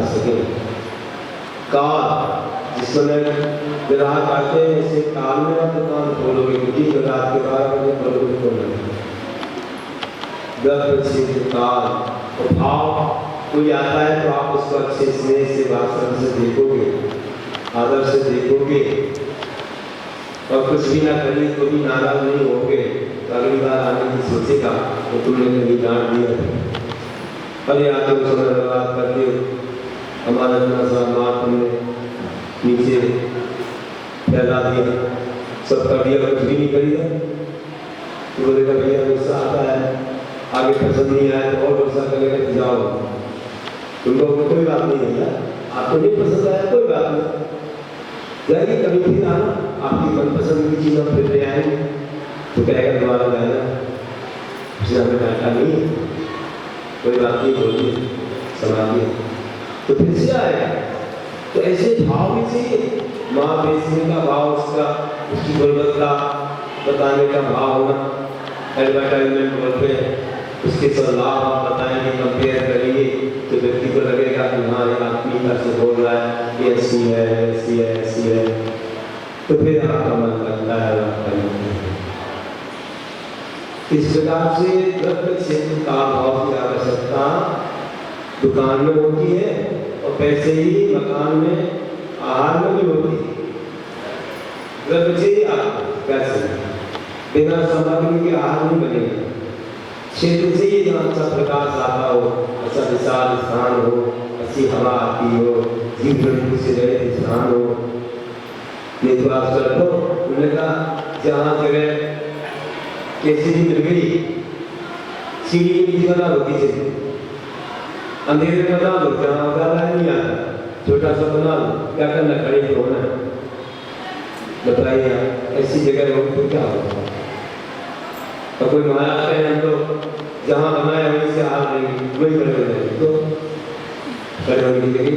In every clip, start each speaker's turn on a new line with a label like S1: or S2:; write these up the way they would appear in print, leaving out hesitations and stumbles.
S1: सके। काल जिस समय ग्राहक आते हैं ऐसे काल में आप दुकान खोलोगे, क्योंकि रात के 12 बजे खोलोगे तो नहीं। गर्भ से काल और भाव कोई आता है तो आप उसको अच्छे स्नेह से भाषण से देखोगे, आदर से देखोगे और कुछ भी ना करिए तो भी नाराज नहीं होगे तो अगली बार आने की सोचेगा तो तुमने कहीं डांट दिया। अरे आते समय बर्बाद करके हमारा इतना सा माँ तुमने नीचे फैला दिया, सब कर दिया, कुछ भी नहीं करिए तो बोलेगा भैया गुस्सा आता है, आगे पसंद नहीं आया तो और गुस्सा करके जाओ, तुमको कोई बात नहीं है, आपको नहीं पसंद आया कोई बात नहीं, जाइए कभी फिर आना, आपकी मनपसंद की चीज़ हम फिर ले आएंगे तो कहेगा दोबारा जाना, उसने हमें डांटा नहीं, कोई बात नहीं बोलिए समाइए तो फिर से आएगा। तो ऐसे भाव भी चाहिए, माँ बेचने का भाव, उसका उसकी गुणवत्ता बताने का भाव होना, एडवर्टाइजमेंट बोलते हैं उसके सब लाभ आप बताएंगे, कंपेयर करेंगे तो व्यक्ति को लगेगा कि हाँ ये आत्मीयता से बोल रहा है, ये ऐसी है ऐसी है ऐसी है, तो फिर आपका मन लगता है आपका मन। इस प्रकार से द्रव्य क्षेत्र का भाव की आवश्यकता दुकान में होती है और पैसे ही मकान में आहार में भी होती है। द्रव्य चाहिए आपको पैसे, बिना सामग्री के आहार नहीं बनेगा। क्षेत्र से ही जहाँ अच्छा प्रकाश आता हो, अच्छा विशाल स्थान हो, अच्छी हवा आती हो, जीव जंतु से रहित स्थान हो, नहीं तो आप कर दो उन्होंने कहा जहाँ जगह कैसी भी मिल गई, सीढ़ी की नीचे बना होती है, अंधेरे में बना दो, जहाँ उजाला नहीं आता, छोटा सा बना दो, क्या करना, खड़े तो होना है, बताइए ऐसी जगह हो तो क्या होगा। और कोई महाराज कहे हम तो जहाँ बनाए वहीं से हाल नहीं, वही खड़े हो जाएंगे तो खड़े होने की जगह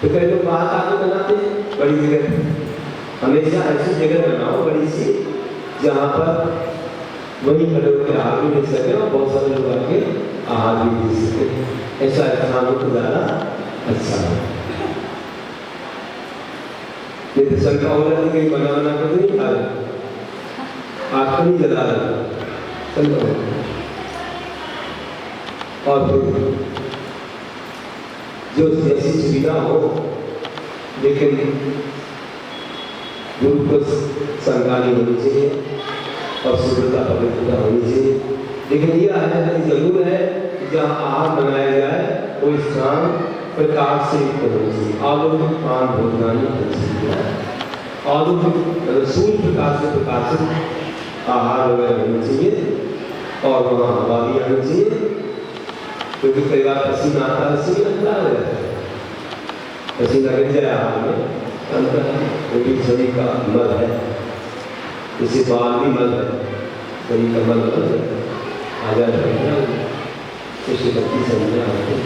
S1: तो कई लोग बाहर आके बनाते हैं बड़ी जगह, हमेशा ऐसी जगह बनाओ बड़ी सी जहाँ पर वही खड़े होकर आहार भी ले सके और बहुत सारे लोग आके आहार भी दे सके, ऐसा स्थान हो तो ज़्यादा अच्छा है। नहीं तो शंका हो जाती कहीं बना बना कर नहीं खा रहे, आग नहीं जला रहे, शंका हो। और फिर जो जैसी सुविधा हो, लेकिन गुरु को शंका नहीं होनी चाहिए और शुद्धता पवित्रता होनी चाहिए। लेकिन यह है जरूर है कि जहाँ आहार बनाया जाए वो स्थान प्रकाश से युक्त होना चाहिए, आलोकिक पान भोजनानी आलोकिक सूर्य प्रकाश से प्रकाशित आहार वगैरह होना चाहिए और वहाँ हवा भी आनी चाहिए, क्योंकि कई बार पसीना आता है, पसीना लगता है, पसीना गिर जाए आहार में अंतर है, वो भी शरीर का मल है, इसे बाल भी मल है, शरीर का मल आ जाता है, उसे गति समझना है।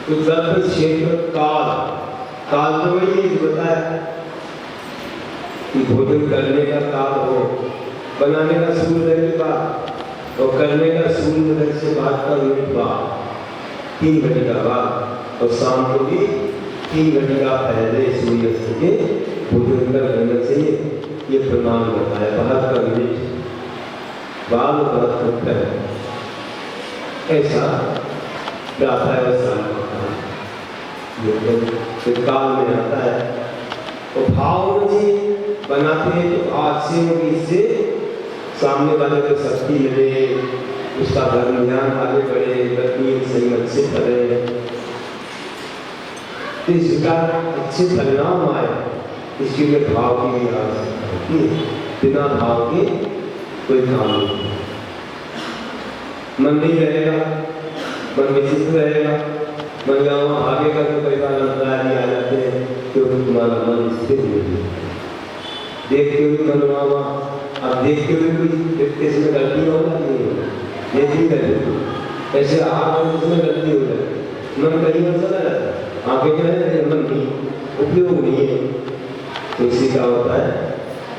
S1: तो द्रव्य क्षेत्र काल, काल तो वही बताया कि भोजन करने का काल हो, बनाने का सूर्य के बाद और करने का सूर्य से बाद का मिनट बाद 3 घंटे का बाद और शाम को भी 3 घंटे का पहले सूर्यास्त के भोजन कर लेना चाहिए, ये प्रमाण बताया। 72 मिनट बाद 72 ऐसा प्रातः काल में आता है। तो भाव जी बनाते हैं तो आज से इससे सामने वाले को शक्ति मिले, उसका धर्म ज्ञान आगे बढ़े, पत्नी सही अच्छे करे, इसका अच्छे परिणाम आए, इसके लिए भाव की भी आवश्यकता होती है। बिना भाव के कोई काम नहीं, मन नहीं रहेगा, मन विचित्र रहेगा, मन गाँव भागेगा तो कई बार अंतराय आ जाते हैं क्योंकि तुम्हारा मन स्थिर नहीं है। देखते हुए मन वहाँ, अब देखते हुए कोई व्यक्ति इसमें गलती हो जाती है, ये भी गलती ऐसे आप उसमें गलती हो जाती है, मन कहीं और चला जाता है, आगे क्या है मन नहीं उपयोग नहीं है, तो इसी का होता है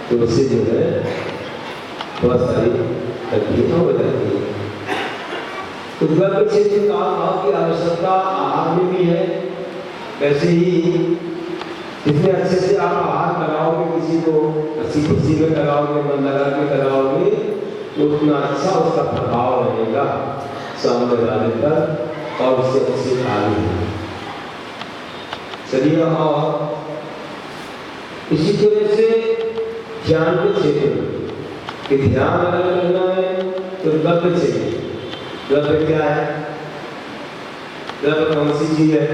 S1: तो उससे जो है बहुत सारी गलतियाँ हो जाती है। गर्भ क्षेत्र का भाव की आवश्यकता आहार में भी है। वैसे ही जितने अच्छे से आप आहार कराओगे, किसी को हंसी खुशी में कराओगे, मन लगा के कराओगे, तो उतना अच्छा उसका प्रभाव रहेगा सामने वाले पर और उससे अच्छे आगे। चलिए, और इसी तरह से ध्यान के क्षेत्र में कि ध्यान अगर करना है तो द्रव्य चाहिए। द्रव्य क्या है? द्रव्य कौन सी चीज है?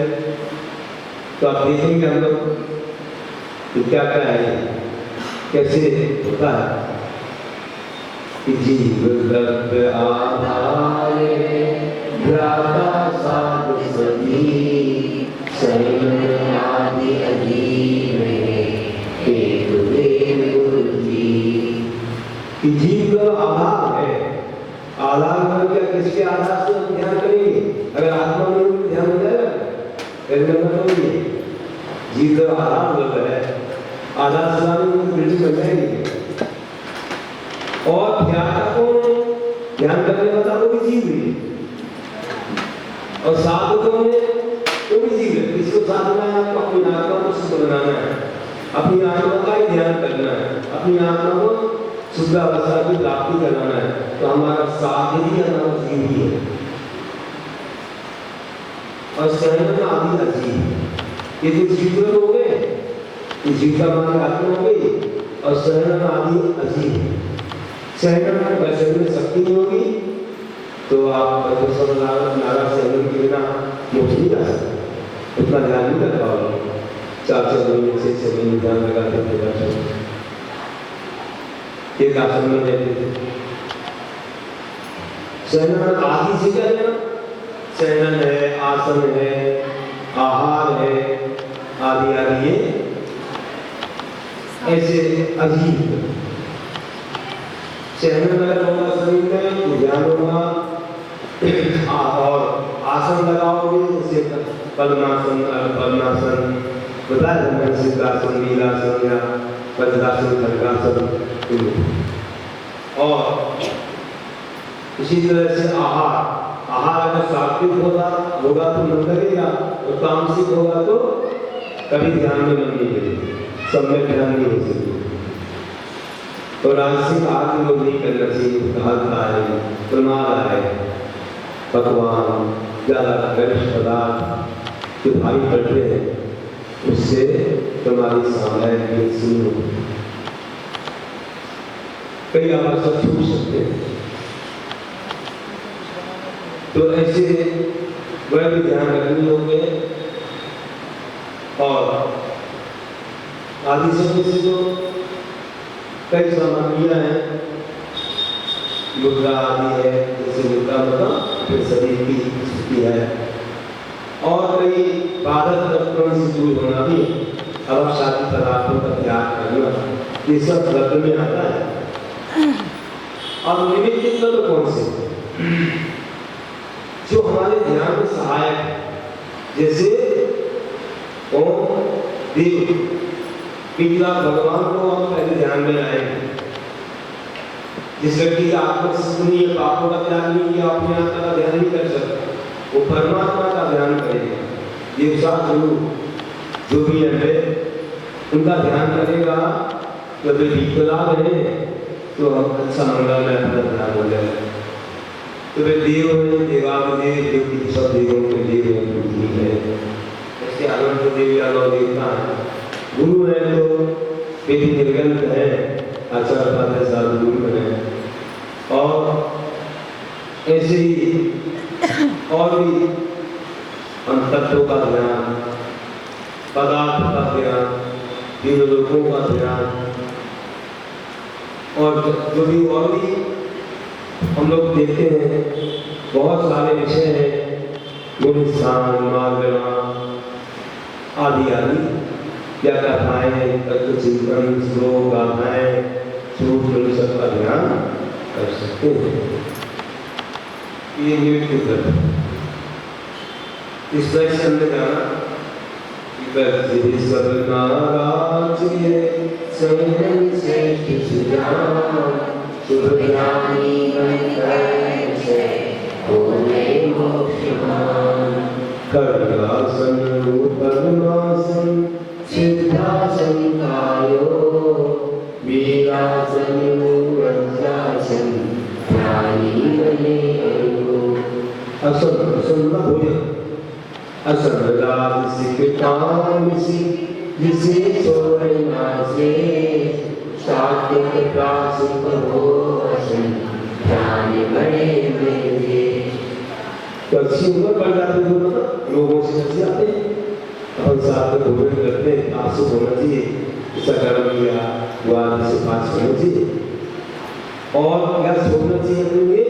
S1: तो आप देखेंगे हम लोग क्या क्या है, कैसे होता है कि जीव द्रव्य आधारे भ्राता साधु सती शरीर आदि अजीव एक गुरु जी। जीव का आधार है। आधार में क्या, किसके आधार से ध्यान करेंगे? अगर आत्मा में ध्यान हो जाएगा जीव का आधार होता है। आधार से बिल्डिंग बन जाएगी। और ध्यान करने वाला वो भी जीव है और साधकों में वो भी जीव है। इसको साधना है, आपको अपनी आत्मा को शुद्ध बनाना है, अपनी आत्मा का ही ध्यान करना है, अपनी आत्मा को शुद्ध अवस्था की प्राप्ति कराना है। तो हमारा साधन ही हमारा जीव ही है। और शरण आदि अजीब, ये तो जीव हो गए, जीव का मान आत्मा हो गई। और शरण आदि अजीब, शरण में शक्ति नहीं होगी तो आप नारा शरण के बिना मोक्ष नहीं जा सकते, उतना ध्यान नहीं कर पाओगे। 4 महीने 6 महीने ध्यान लगाते थे, एक आसन में रहते थे। शरण आदि से क्या लेना? शरण है, आसन है, आहार है, आदि आदि ये ऐसे अजीब। शरण अगर होगा शरीर में ध्यान होगा, और आसन लगाओगे जैसे पद्मासन, पद्मासन बताया मैंने, सिद्धासन, नीलासन या वज्रासन, खड्गासन। और इसी तरह से आहार अगर सात्विक होगा तो मन लगेगा, और तामसिक होगा तो कभी ध्यान में मन नहीं लगेगा, सब में ध्यान नहीं हो सकती। तो राजसिक आहार लोग नहीं करना चाहिए, कहा है प्रमाद है। पकवान ज्यादा गरिष्ठ पदार्थ जो भारी पड़ते हैं उससे तुम्हारी सामने सुनो, कई आप छूट सकते हैं। तो ऐसे वह भी ध्यान रखनी होंगे। और आदि समय से जो कई सामग्रियां हैं, मुद्रा आदि है, जैसे मुद्रा मतलब फिर शरीर की स्थिति है, और कई बाधक तत्वों से दूर होना भी, अवसादी पदार्थों का त्याग करना, ये सब द्रव्य में आता है। अब निमित्त तत्व कौन से जो हमारे ध्यान में सहायक है? जैसे ओम देव पिता भगवान को हम पहले ध्यान में लाएंगे। जिस व्यक्ति का आत्मा सुनिए पापों का त्याग नहीं किया, अपने आत्मा का ध्यान नहीं कर सकता, वो परमात्मा का ध्यान करेगा। ये जो भी है उनका ध्यान करेगा, तो वे विकलांग है तो अच्छा मंगल में अपना ध्यान हो जाएगा। तो वे देव है, देवादेव, देव की सब देवों के देव है। ऐसे अनंत देवी अनंत देवता है। गुरु है तो वे भी निर्गंत है, आचार्य पात्र साधु गुरु है। और ऐसे ही और भी हम तत्वों का ध्यान, पदार्थ का ध्यान, तीन लोगों का ध्यान, और जो भी और भी हम लोग देखते हैं बहुत सारे विषय हैं, गुणस्थान, मार्गना आदि आदि, क्या कथाएं, तत्व चिंतन, श्लोक, गाथाएं, सूत्र, सबका ध्यान कर सकते हैं। ये निमित्त तत्व इस तरह से हमने जाना कि सब नाराज संयम से शुभ ज्ञानी मन से खड्गासन पद्मासन सिद्धासन कायो वीरासन वज्रासन ध्यानी बने असन का भोजन असन राज सिकतान सी जिसे छोड़ना से सात्विक प्रास करो असन ध्यानी बने मेरे पक्षी ऊपर बढ़ जाते हैं लोगों से हंसी आते हैं अपन साथ में भोजन करते हैं आंसू होना चाहिए सगर्म या वाद से पास होना चाहिए और क्या छोड़ना चाहिए अपने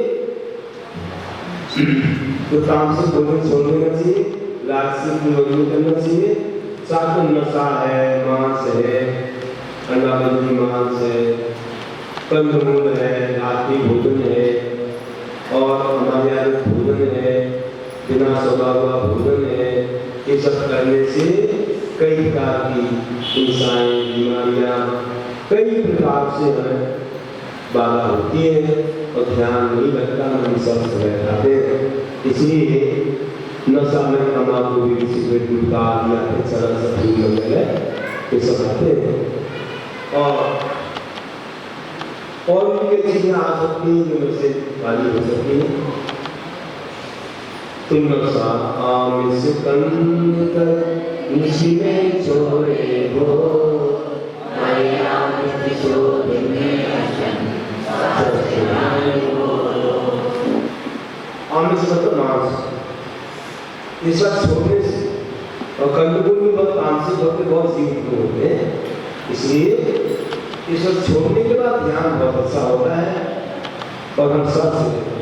S1: तो तामसिक भोजन छोड़ देना चाहिए राजसिक भोजन करना चाहिए साथ में नशा है मांस है अन्नाबंदी मांस है कंदमूल है रात्रि भोजन है और हमारे यहाँ भोजन है बिना सदा हुआ भोजन है ये सब करने से कई प्रकार की हिंसाएं बीमारियां कई प्रकार से हमें बाधा होती है और ध्यान नहीं लगता हम सब रह जाते हैं इसलिए नशा में तंबाकू बीड़ी सिगरेट गुटखा या चरस सब वगैरह ये सब आते हैं और भी चीजें आ सकती हैं जो मुझसे खाली हो सकती हैं तुम नशा आमिष कंद निशी में छोड़े हो आमिष मतलब मांस ये सब छोड़ने से और कंदमूल भी बहुत तामसिक होते बहुत जीवित होते हैं इसलिए ये सब छोड़ने के बाद ध्यान बहुत अच्छा होता है और हम स्वस्थ